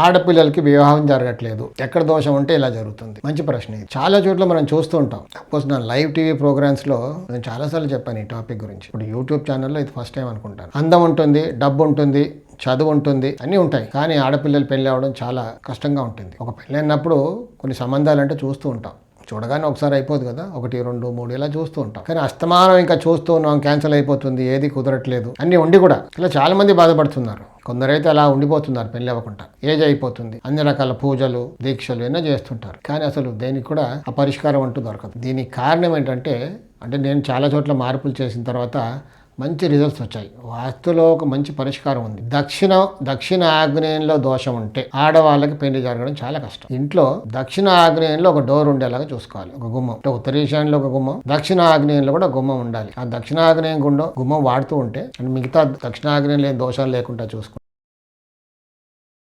ఆడపిల్లలకి వివాహం జరగట్లేదు, ఎక్కడ దోషం ఉంటే ఇలా జరుగుతుంది? మంచి ప్రశ్న ఇది. చాలా చోట్ల మనం చూస్తూ ఉంటాం. సపోజ్ నా లైవ్ టీవీ ప్రోగ్రామ్స్ లో నేను చాలాసార్లు చెప్పాను ఈ టాపిక్ గురించి. ఇప్పుడు యూట్యూబ్ ఛానల్లో ఇది ఫస్ట్ టైం అనుకుంటాను. అందం ఉంటుంది, డబ్బు ఉంటుంది, చదువు ఉంటుంది, అన్నీ ఉంటాయి. కానీ ఆడపిల్లలు పెళ్లి అవ్వడం చాలా కష్టంగా ఉంటుంది. ఒక పెళ్ళి అన్నప్పుడు కొన్ని సంబంధాలు అంటే చూస్తూ ఉంటాం. చూడగానే ఒకసారి అయిపోదు కదా, 1, 2, 3 ఇలా చూస్తూ ఉంటాం. కానీ అస్తమానం ఇంకా చూస్తూ ఉన్నాం, క్యాన్సిల్ అయిపోతుంది, ఏది కుదరట్లేదు అన్నీ ఉండి కూడా ఇలా చాలా మంది బాధపడుతున్నారు. కొందరైతే అలా ఉండిపోతున్నారు పెళ్లి అవ్వకుండా. ఏజ్ అయిపోతుంది, అన్ని రకాల పూజలు దీక్షలు ఎన్నో చేస్తుంటారు. కానీ అసలు దేనికి కూడా ఆ పరిష్కారం అంటూ దొరకదు. దీనికి కారణం ఏంటంటే, నేను చాలా చోట్ల మార్పులు చేసిన తర్వాత మంచి రిజల్ట్స్ వచ్చాయి. వాస్తులో ఒక మంచి పరిష్కారం ఉంది. దక్షిణ ఆగ్నేయంలో దోషం ఉంటే ఆడవాళ్ళకి పెళ్లి జరగడం చాలా కష్టం. ఇంట్లో దక్షిణ ఆగ్నేయంలో ఒక డోర్ ఉండేలాగా చూసుకోవాలి. ఒక గుమ్మం, ఉత్తర ఈశాన్యంలో ఒక గుమ్మం, దక్షిణ ఆగ్నేయంలో కూడా గుమ్మం ఉండాలి. ఆ దక్షిణ ఆగ్నేయం గుమ్మం వాడుతూ ఉంటే మిగతా దక్షిణ ఆగ్నేయం లేని దోషాలు లేకుండా చూసుకుంటే